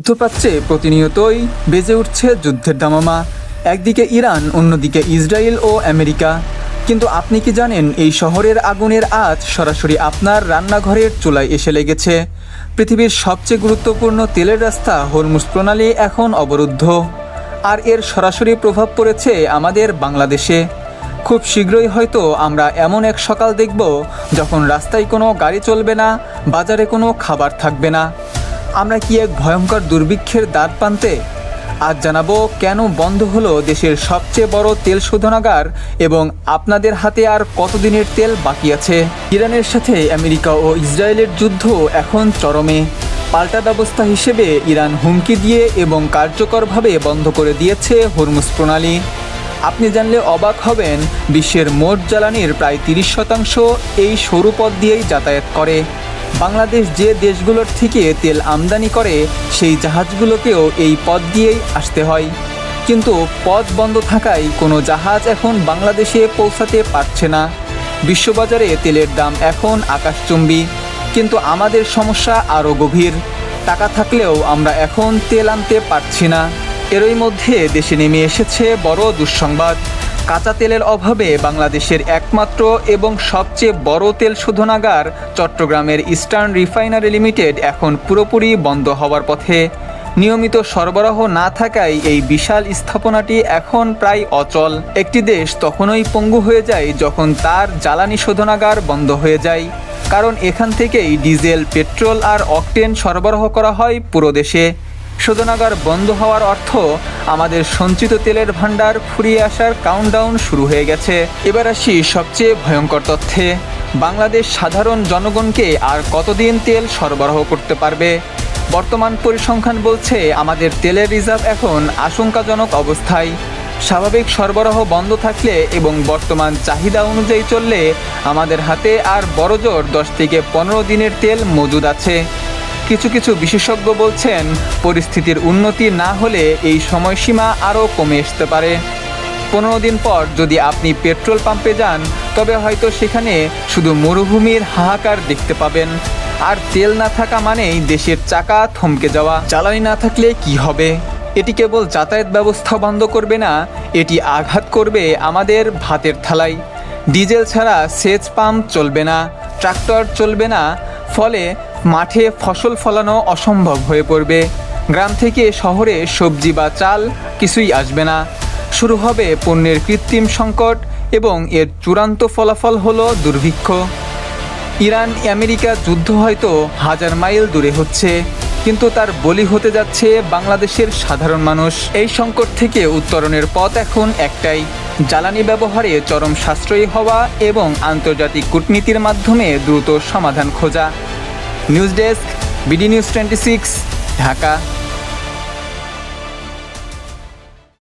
মধ্যপ্রাচ্যে প্রতিনিয়তই বেজে উঠছে যুদ্ধের দামামা। একদিকে ইরান, অন্যদিকে ইসরায়েল ও আমেরিকা। কিন্তু আপনি কি জানেন, এই শহরের আগুনের আঁচ সরাসরি আপনার রান্নাঘরের চুলায় এসে লেগেছে। পৃথিবীর সবচেয়ে গুরুত্বপূর্ণ তেলের রাস্তা হরমুজ প্রণালী এখন অবরুদ্ধ, আর এর সরাসরি প্রভাব পড়েছে আমাদের বাংলাদেশে। খুব শীঘ্রই হয়তো আমরা এমন এক সকাল দেখব যখন রাস্তায় কোনো গাড়ি চলবে না, বাজারে কোনো খাবার থাকবে না। আমরা কি এক ভয়ঙ্কর দুর্ভিক্ষের দ্বার প্রান্তে? আজ জানাবো কেন বন্ধ হলো দেশের সবচেয়ে বড় তেল শোধনাগার এবং আপনাদের হাতে আর কতদিনের তেল বাকি আছে। ইরানের সাথে আমেরিকা ও ইসরায়েলের যুদ্ধ এখন চরমে। পাল্টা ব্যবস্থা হিসেবে ইরান হুমকি দিয়ে এবং কার্যকরভাবে বন্ধ করে দিয়েছে হরমুজ প্রণালী। আপনি জানলে অবাক হবেন, বিশ্বের মোট জ্বালানির প্রায় 30% এই সরু পথ দিয়েই যাতায়াত করে। বাংলাদেশ যে দেশগুলোর থেকে তেল আমদানি করে, সেই জাহাজগুলোকেও এই পথ দিয়েই আসতে হয়। কিন্তু পথ বন্ধ থাকায় কোনো জাহাজ এখন বাংলাদেশে পৌঁছাতে পারছে না। বিশ্ববাজারে তেলের দাম এখন আকাশচুম্বী, কিন্তু আমাদের সমস্যা আরও গভীর। টাকা থাকলেও আমরা এখন তেল আনতে পারছি না। এরই মধ্যে দেশে নেমে এসেছে বড় দুঃসংবাদ। কাঁচা তেলের অভাবে বাংলাদেশের একমাত্র এবং সবচেয়ে বড় তেল শোধনাগার চট্টগ্রামের ইস্টার্ন রিফাইনারি লিমিটেড এখন পুরোপুরি বন্ধ হওয়ার পথে। নিয়মিত সরবরাহ না থাকায় এই বিশাল স্থাপনাটি এখন প্রায় অচল। একটি দেশ তখনই পঙ্গু হয়ে যায় যখন তার জ্বালানি শোধনাগার বন্ধ হয়ে যায়, কারণ এখান থেকেই ডিজেল, পেট্রোল আর অকটেন সরবরাহ করা হয় পুরো দেশে। শোধনাগার বন্ধ হওয়ার অর্থ আমাদের সঞ্চিত তেলের ভান্ডার ফুরিয়ে আসার কাউন্টডাউন শুরু হয়ে গেছে। এবার আসি সবচেয়ে ভয়ঙ্কর তথ্যে। বাংলাদেশ সাধারণ জনগণকে আর কতদিন তেল সরবরাহ করতে পারবে? বর্তমান পরিসংখ্যান বলছে আমাদের তেলের রিজার্ভ এখন আশঙ্কাজনক অবস্থায়। স্বাভাবিক সরবরাহ বন্ধ থাকলে এবং বর্তমান চাহিদা অনুযায়ী চললে আমাদের হাতে আর বড়জোর 10 থেকে 15 দিনের তেল মজুদ আছে। কিছু কিছু বিশেষজ্ঞ বলছেন, পরিস্থিতির উন্নতি না হলে এই সময়সীমা আরও কমে আসতে পারে। 15 দিন পর যদি আপনি পেট্রোল পাম্পে যান, তবে হয়তো সেখানে শুধু মরুভূমির হাহাকার দেখতে পাবেন। আর তেল না থাকা মানেই দেশের চাকা থমকে যাওয়া। জ্বালানি না থাকলে কি হবে? এটি কেবল যাতায়াত ব্যবস্থা বন্ধ করবে না, এটি আঘাত করবে আমাদের ভাতের থালায়। ডিজেল ছাড়া সেচ পাম্প চলবে না, ট্রাক্টর চলবে না, ফলে মাঠে ফসল ফলানো অসম্ভব হয়ে পড়বে। গ্রাম থেকে শহরে সবজি বা চাল কিছুই আসবে না। শুরু হবে পণ্যের কৃত্রিম সংকট এবং এর চূড়ান্ত ফলাফল হলো দুর্ভিক্ষ। ইরান আমেরিকা যুদ্ধ হয়তো 1000 মাইল দূরে হচ্ছে, কিন্তু তার বলি হতে যাচ্ছে বাংলাদেশের সাধারণ মানুষ। এই সংকট থেকে উত্তরণের পথ এখন একটাই, জ্বালানি ব্যবহারে চরম সাশ্রয়ী হওয়া এবং আন্তর্জাতিক কূটনীতির মাধ্যমে দ্রুত সমাধান খোঁজা। News desk, BD news 26, Dhaka.